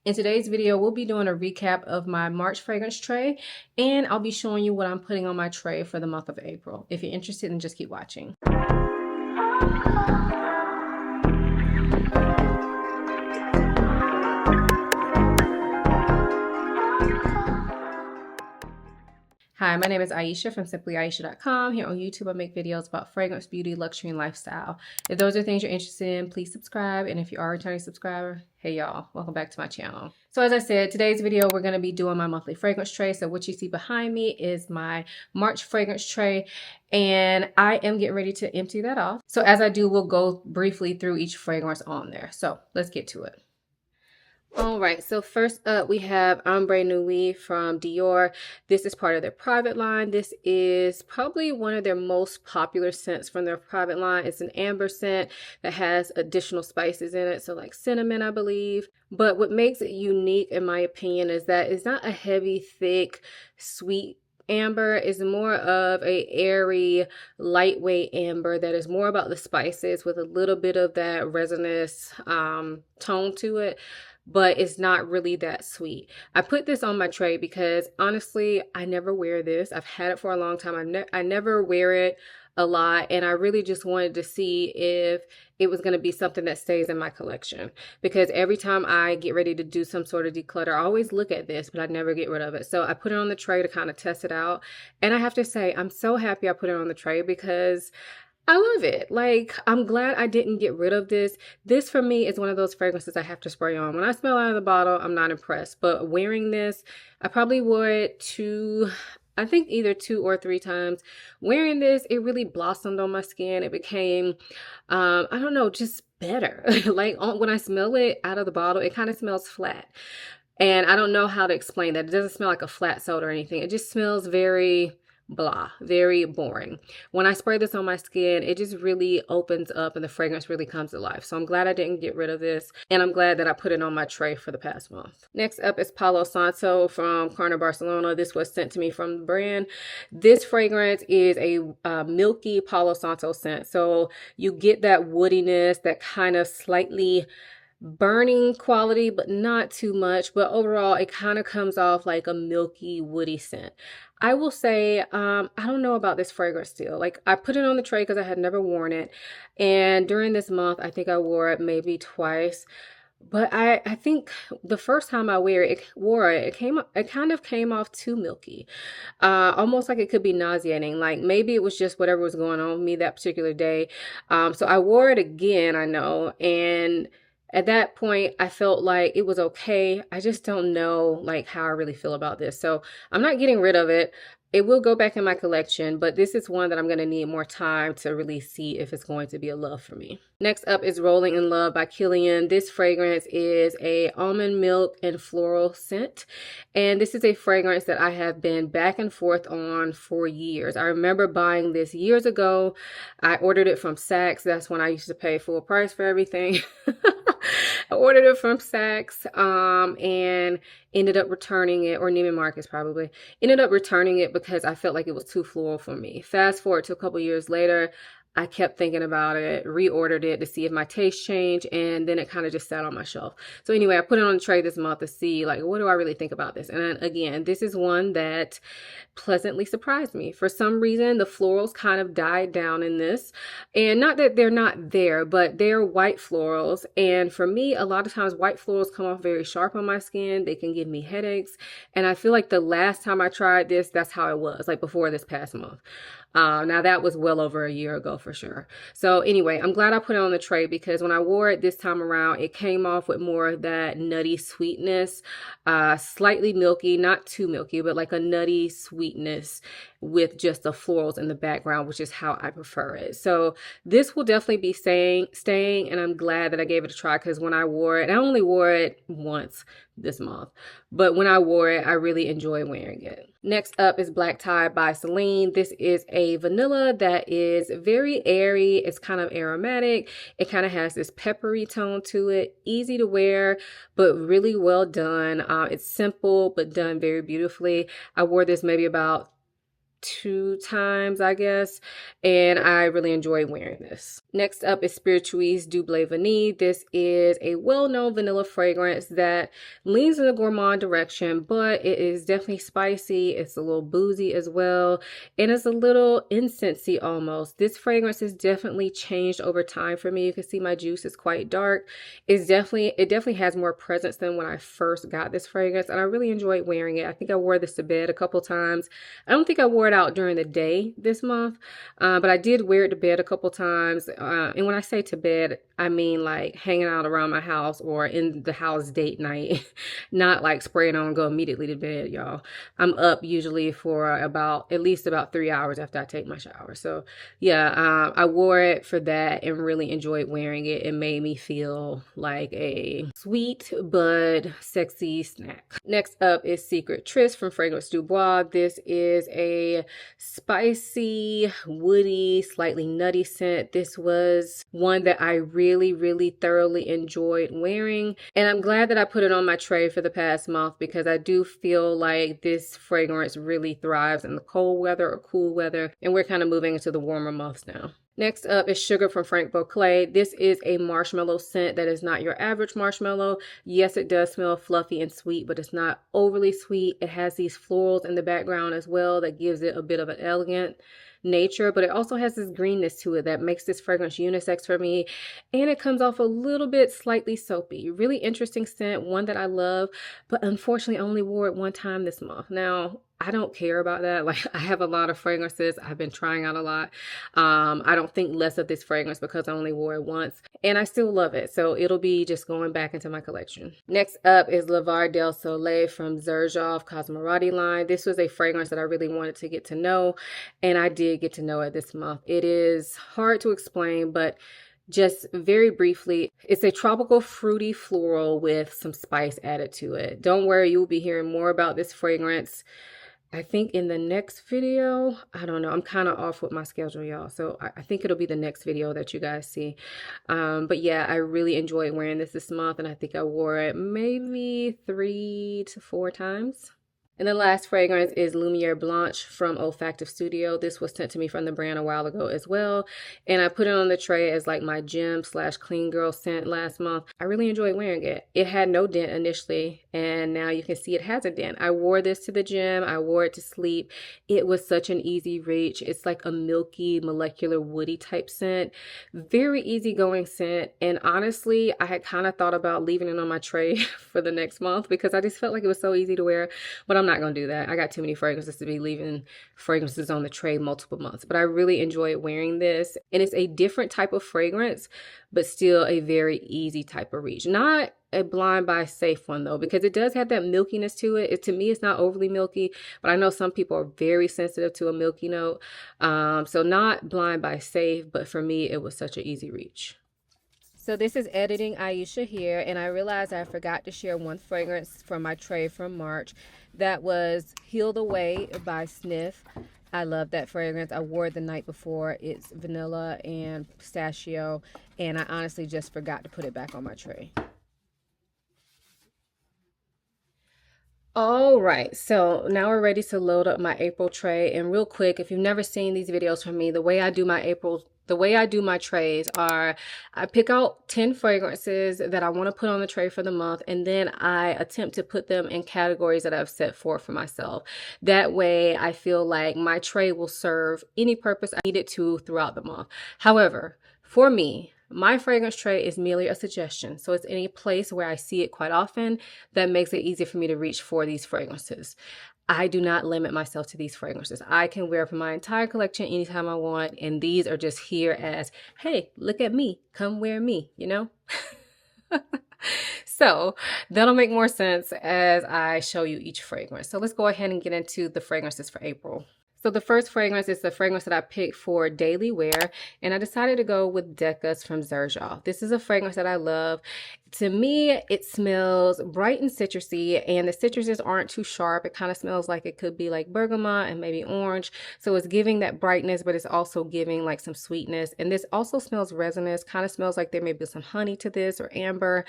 In today's video, we'll be doing a recap of my March fragrance tray, and I'll be showing you what I'm putting on my tray for the month of April. If you're interested, then just keep watching. Hi, my name is Ayesha from simplyayesha.com. Here on YouTube, I make videos about fragrance, beauty, luxury, and lifestyle. If those are things you're interested in, please subscribe. And if you are a returning subscriber, hey y'all, welcome back to my channel. So as I said, today's video, we're going to be doing my monthly fragrance tray. So what you see behind me is my March fragrance tray, and I am getting ready to empty that off. So as I do, we'll go briefly through each fragrance on there. So let's get to it. All right, so first up we have Ombre Nuit from Dior. This is part of their private line. This is probably one of their most popular scents from their private line. It's an amber scent that has additional spices in it, so like cinnamon, I believe. But what makes it unique, in my opinion, is that it's not a heavy, thick, sweet amber. Is more of a airy, lightweight amber that is more about the spices with a little bit of that resinous tone to it, but it's not really that sweet. I put this on my tray because honestly, I never wear this. I've had it for a long time. I never wear it a lot, and I really just wanted to see if it was going to be something that stays in my collection, because every time I get ready to do some sort of declutter, I always look at this, but I never get rid of it. So I put it on the tray to kind of test it out, and I have to say I'm so happy I put it on the tray because I love it. Like, I'm glad I didn't get rid of this. This for me is one of those fragrances I have to spray on. When I smell out of the bottle, I'm not impressed. But wearing this, I probably wore it I think either 2 or 3 times. Wearing this, it really blossomed on my skin. It became, I don't know, just better. Like when I smell it out of the bottle, it kind of smells flat. And I don't know how to explain that. It doesn't smell like a flat soda or anything. It just smells very blah, very boring. When I spray this on my skin, it just really opens up and the fragrance really comes to life. So I'm glad I didn't get rid of this, and I'm glad that I put it on my tray for the past month. Next up is Palo Santo from Carner Barcelona. This was sent to me from the brand. This fragrance is a milky Palo Santo scent. So you get that woodiness, that kind of slightly burning quality, but not too much. But overall, it kind of comes off like a milky, woody scent. I will say, I don't know about this fragrance still. Like, I put it on the tray because I had never worn it. And during this month, I think I wore it maybe twice. But I think the first time I wore it, it kind of came off too milky. Almost like it could be nauseating. Like maybe it was just whatever was going on with me that particular day. So I wore it again, I know, and at that point, I felt like it was okay. I just don't know like how I really feel about this. So I'm not getting rid of it. It will go back in my collection, but this is one that I'm going to need more time to really see if it's going to be a love for me. Next up is Rolling in Love by Kilian. This fragrance is a almond milk and floral scent. And this is a fragrance that I have been back and forth on for years. I remember buying this years ago. I ordered it from Saks. That's when I used to pay full price for everything. I ordered it from Saks and ended up returning it, or Neiman Marcus probably. Ended up returning it because I felt like it was too floral for me. Fast forward to a couple years later, I kept thinking about it, reordered it to see if my taste changed, and then it kind of just sat on my shelf. So anyway, I put it on the tray this month to see, like, what do I really think about this? And again, this is one that pleasantly surprised me. For some reason, the florals kind of died down in this. And not that they're not there, but they're white florals. And for me, a lot of times white florals come off very sharp on my skin. They can give me headaches. And I feel like the last time I tried this, that's how it was, like before this past month. Now that was well over a year ago for sure. So anyway, I'm glad I put it on the tray because when I wore it this time around, it came off with more of that nutty sweetness, slightly milky, not too milky, but like a nutty sweetness with just the florals in the background, which is how I prefer it. So this will definitely be staying, and I'm glad that I gave it a try because when I wore it, I only wore it once this month, but when I wore it, I really enjoyed wearing it. Next up is Black Tie by Celine. This is a vanilla that is very airy. It's kind of aromatic. It kind of has this peppery tone to it. Easy to wear, but really well done. It's simple, but done very beautifully. I wore this maybe about 2 times, I guess, and I really enjoy wearing this. Next up is Spiritueuse Double Vanille. This is a well-known vanilla fragrance that leans in the gourmand direction, but it is definitely spicy. It's a little boozy as well, and it's a little incensey almost. This fragrance has definitely changed over time for me. You can see my juice is quite dark. It definitely has more presence than when I first got this fragrance, and I really enjoyed wearing it. I think I wore this to bed a couple times. I don't think I wore it out during the day this month, but I did wear it to bed a couple times. And when I say to bed, I mean like hanging out around my house or in the house date night, not like spraying on and go immediately to bed, y'all. I'm up usually for at least about 3 hours after I take my shower. So yeah, I wore it for that and really enjoyed wearing it. It made me feel like a sweet but sexy snack. Next up is Secret Tryst from Fragrance Du Bois. This is a spicy, woody, slightly nutty scent. This was one that I really thoroughly enjoyed wearing, and I'm glad that I put it on my tray for the past month because I do feel like this fragrance really thrives in the cold weather or cool weather, and we're kind of moving into the warmer months now. Next up is Sugar from Frank Beauclair. This is a marshmallow scent that is not your average marshmallow. Yes, it does smell fluffy and sweet, but it's not overly sweet. It has these florals in the background as well that gives it a bit of an elegant nature, but it also has this greenness to it that makes this fragrance unisex for me, and it comes off a little bit slightly soapy. Really interesting scent, one that I love, but unfortunately I only wore it one time this month. Now, I don't care about that. Like, I have a lot of fragrances. I've been trying out a lot. I don't think less of this fragrance because I only wore it once, and I still love it. So it'll be just going back into my collection. Next up is L'Avare del Soleil from Xerjoff Cosmorati line. This was a fragrance that I really wanted to get to know, and I did get to know it this month. It is hard to explain, but just very briefly, it's a tropical fruity floral with some spice added to it. Don't worry, you'll be hearing more about this fragrance, I think, in the next video. I don't know. I'm kind of off with my schedule, y'all. So I think it'll be the next video that you guys see. But yeah, I really enjoyed wearing this month, and I think I wore it maybe 3 to 4 times. And the last fragrance is Lumiere Blanche from Olfactive Studio. This was sent to me from the brand a while ago as well, and I put it on the tray as like my gym / clean girl scent last month. I really enjoyed wearing it. It had no dent initially, and now you can see it has a dent. I wore this to the gym. I wore it to sleep. It was such an easy reach. It's like a milky, molecular, woody type scent. Very easygoing scent, and honestly, I had kind of thought about leaving it on my tray for the next month because I just felt like it was so easy to wear, but I'm not gonna do that. I got too many fragrances to be leaving fragrances on the tray multiple months, but I really enjoyed wearing this, and it's a different type of fragrance, but still a very easy type of reach. Not a blind buy safe one though, because it does have that milkiness to it. To me, it's not overly milky, but I know some people are very sensitive to a milky note. So not blind buy safe, but for me, it was such an easy reach. So this is editing Ayesha here, and I realized I forgot to share one fragrance from my tray from March. That was Healed Away by Sniff. I love that fragrance. I wore it the night before. It's vanilla and pistachio, and I honestly just forgot to put it back on my tray. All right, so now we're ready to load up my April tray. And real quick, if you've never seen these videos from me, the way I do my trays are I pick out 10 fragrances that I want to put on the tray for the month, and then I attempt to put them in categories that I've set forth for myself. That way I feel like my tray will serve any purpose I need it to throughout the month. However, for me, my fragrance tray is merely a suggestion, so it's any place where I see it quite often that makes it easy for me to reach for these fragrances. I do not limit myself to these fragrances. I can wear for my entire collection anytime I want, and these are just here as, hey, look at me, come wear me, you know? So that'll make more sense as I show you each fragrance. So let's go ahead and get into the fragrances for April. So the first fragrance is the fragrance that I picked for daily wear, and I decided to go with Decas from Xerjoff. This is a fragrance that I love. To me, it smells bright and citrusy, and the citruses aren't too sharp. It kind of smells like it could be like bergamot and maybe orange. So it's giving that brightness, but it's also giving like some sweetness. And this also smells resinous, kind of smells like there may be some honey to this or amber,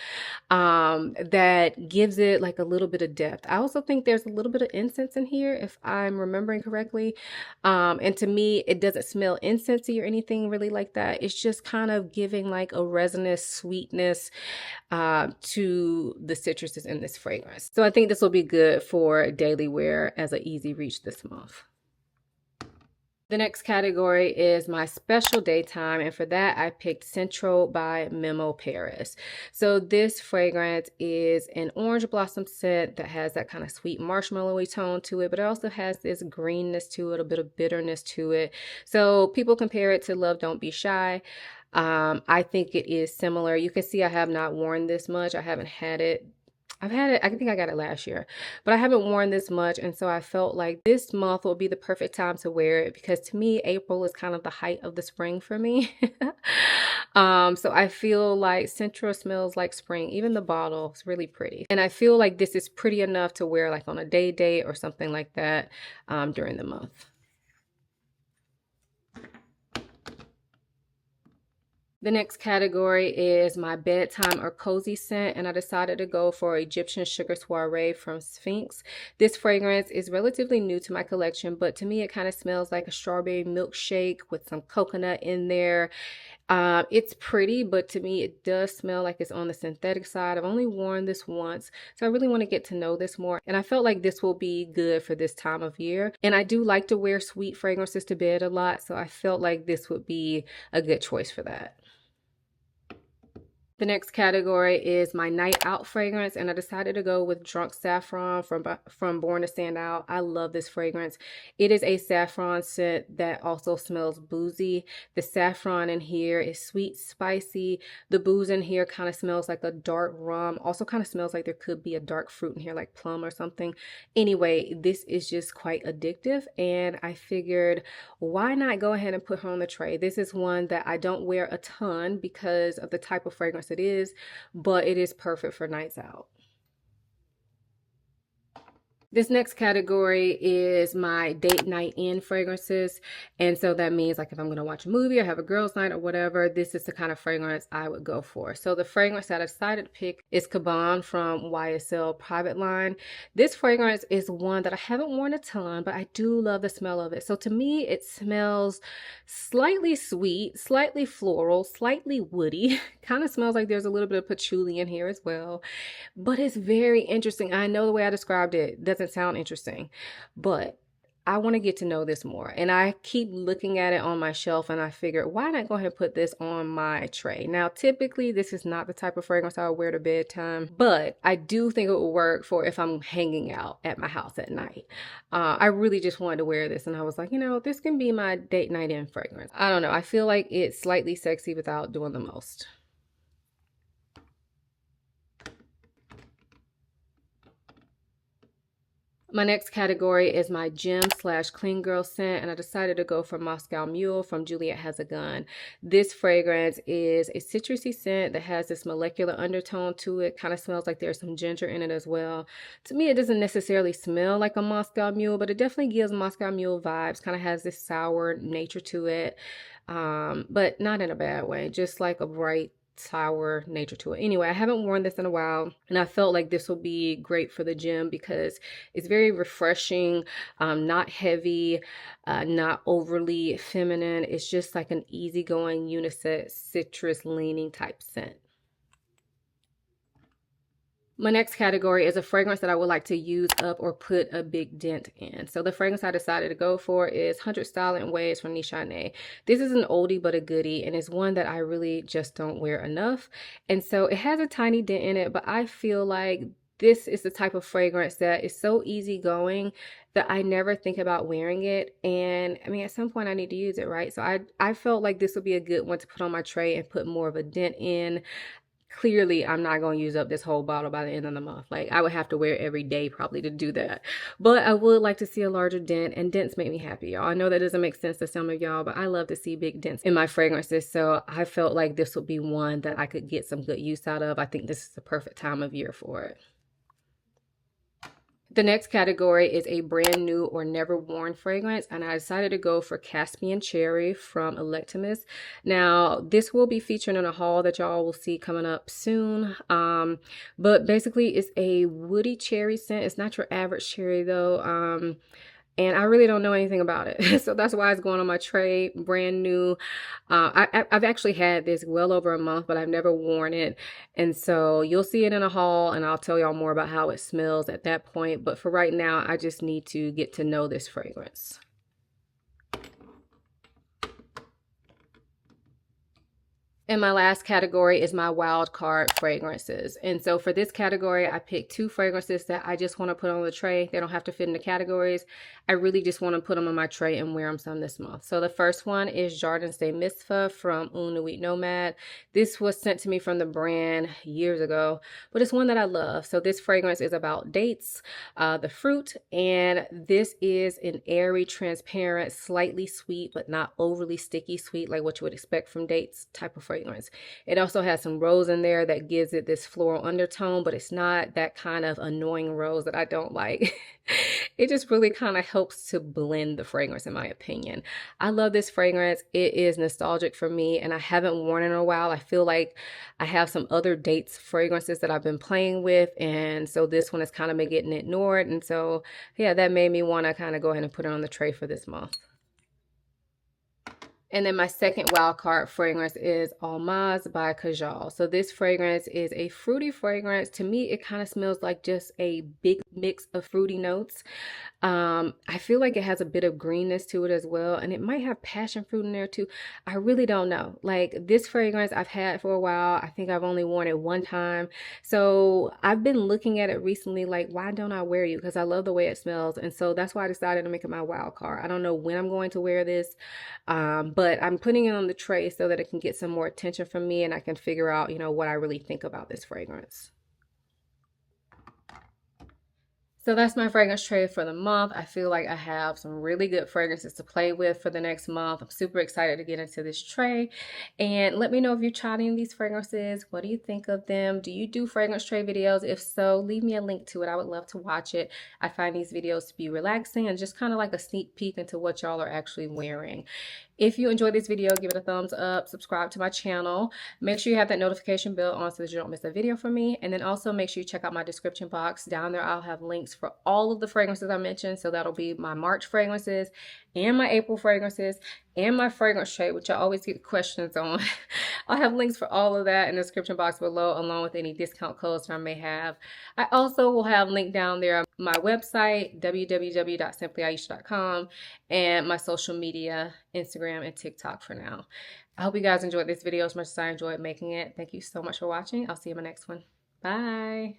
that gives it like a little bit of depth. I also think there's a little bit of incense in here, if I'm remembering correctly. And to me, it doesn't smell incensey or anything really like that. It's just kind of giving like a resinous sweetness to the citruses in this fragrance. So I think this will be good for daily wear as an easy reach this month. The next category is my special daytime, and for that I picked Central by Memo Paris. So this fragrance is an orange blossom scent that has that kind of sweet marshmallowy tone to it, but it also has this greenness to it, a bit of bitterness to it. So people compare it to Love Don't Be Shy. I think it is similar. You can see I have not worn this much. I haven't had it. I've had it, I think I got it last year, but I haven't worn this much. And so I felt like this month will be the perfect time to wear it, because to me, April is kind of the height of the spring for me. So I feel like Central smells like spring. Even the bottle is really pretty. And I feel like this is pretty enough to wear like on a day date or something like that during the month. The next category is my bedtime or cozy scent, and I decided to go for Egyptian Sugar Soiree from Sphinx. This fragrance is relatively new to my collection, but to me it kind of smells like a strawberry milkshake with some coconut in there. It's pretty, but to me it does smell like it's on the synthetic side. I've only worn this once, so I really want to get to know this more, and I felt like this will be good for this time of year. And I do like to wear sweet fragrances to bed a lot, so I felt like this would be a good choice for that. The next category is my night out fragrance, and I decided to go with Drunk Saffron from Born to Stand Out. I love this fragrance. It is a saffron scent that also smells boozy. The saffron in here is sweet, spicy. The booze in here kind of smells like a dark rum. Also kind of smells like there could be a dark fruit in here, like plum or something. Anyway, this is just quite addictive, and I figured why not go ahead and put her on the tray. This is one that I don't wear a ton because of the type of fragrance it is, but it is perfect for nights out. This next category is my date night in fragrances. And so that means like if I'm going to watch a movie or have a girls' night or whatever, this is the kind of fragrance I would go for. So the fragrance that I decided to pick is Caban from YSL Private Line. This fragrance is one that I haven't worn a ton, but I do love the smell of it. So to me, it smells slightly sweet, slightly floral, slightly woody. Kind of smells like there's a little bit of patchouli in here as well. But it's very interesting. I know the way I described it doesn't sound interesting, but I want to get to know this more. And I keep looking at it on my shelf, and I figured, why not go ahead and put this on my tray? Now, typically, this is not the type of fragrance I would wear to bedtime, but I do think it will work for if I'm hanging out at my house at night. I really just wanted to wear this, and I was like, you know, this can be my date night in fragrance. I don't know. I feel like it's slightly sexy without doing the most. My next category is my gym / clean girl scent, and I decided to go for Moscow Mule from Juliet Has a Gun. This fragrance is a citrusy scent that has this molecular undertone to it. Kind of smells like there's some ginger in it as well. To me, it doesn't necessarily smell like a Moscow Mule, but it definitely gives Moscow Mule vibes. Kind of has this sour nature to it, but not in a bad way, just like a bright sour nature to it. Anyway, I haven't worn this in a while, and I felt like this will be great for the gym because it's very refreshing, not heavy, not overly feminine. It's just like an easygoing unisex citrus leaning type scent. My next category is a fragrance that I would like to use up or put a big dent in. So the fragrance I decided to go for is 100 Styling Ways from Nishane. This is an oldie but a goodie, and it's one that I really just don't wear enough. And so it has a tiny dent in it, but I feel like this is the type of fragrance that is so easygoing that I never think about wearing it. And I mean, at some point I need to use it, right? So I felt like this would be a good one to put on my tray and put more of a dent in. Clearly I'm not going to use up this whole bottle by the end of the month. Like, I would have to wear it every day probably to do that. But I would like to see a larger dent, and dents make me happy, y'all. I know that doesn't make sense to some of y'all, but I love to see big dents in my fragrances. So I felt like this would be one that I could get some good use out of. I think this is the perfect time of year for it. The next category is a brand new or never worn fragrance, and I decided to go for Caspian Cherry from Electimus. Now, this will be featured in a haul that y'all will see coming up soon. But basically, it's a woody cherry scent. It's not your average cherry though. And I really don't know anything about it. So that's why it's going on my tray, brand new. I've actually had this well over a month, but I've never worn it. And so you'll see it in a haul, and I'll tell y'all more about how it smells at that point. But for right now, I just need to get to know this fragrance. And my last category is my wild card fragrances. And so for this category, I picked 2 fragrances that I just want to put on the tray. They don't have to fit into categories. I really just want to put them on my tray and wear them some this month. So the first one is Jardins de Mitzvah from Un Nuit Nomad. This was sent to me from the brand years ago, but it's one that I love. So this fragrance is about dates, the fruit, and this is an airy, transparent, slightly sweet, but not overly sticky sweet, like what you would expect from dates type of fragrance. It also has some rose in there that gives it this floral undertone, but it's not that kind of annoying rose that I don't like. It just really kind of helps to blend the fragrance, in my opinion. I love this fragrance. It is nostalgic for me, and I haven't worn it in a while. I feel like I have some other dates fragrances that I've been playing with, and so this one has kind of been getting ignored. And so, yeah, that made me want to kind of go ahead and put it on the tray for this month. And then my second wild card fragrance is Almaz by Kajal. So this fragrance is a fruity fragrance. To me, it kind of smells like just a big mix of fruity notes. I feel like it has a bit of greenness to it as well, and it might have passion fruit in there too. I really don't know. Like, this fragrance I've had for a while. I think I've only worn it one time. So I've been looking at it recently like, why don't I wear you? Because I love the way it smells. And so that's why I decided to make it my wild card. I don't know when I'm going to wear this, but I'm putting it on the tray so that it can get some more attention from me and I can figure out, you know, what I really think about this fragrance. So that's my fragrance tray for the month. I feel like I have some really good fragrances to play with for the next month. I'm super excited to get into this tray. And let me know if you're trying these fragrances. What do you think of them? Do you do fragrance tray videos? If so, leave me a link to it. I would love to watch it. I find these videos to be relaxing and just kind of like a sneak peek into what y'all are actually wearing. If you enjoyed this video, give it a thumbs up, subscribe to my channel. Make sure you have that notification bell on so that you don't miss a video from me. And then also make sure you check out my description box. Down there, I'll have links for all of the fragrances I mentioned. So that'll be my March fragrances and my April fragrances and my fragrance tray, which I always get questions on. I'll have links for all of that in the description box below, along with any discount codes that I may have. I also will have linked down there my website, www.simplyayesha.com, and my social media, Instagram and TikTok for now. I hope you guys enjoyed this video as much as I enjoyed making it. Thank you so much for watching. I'll see you in my next one. Bye.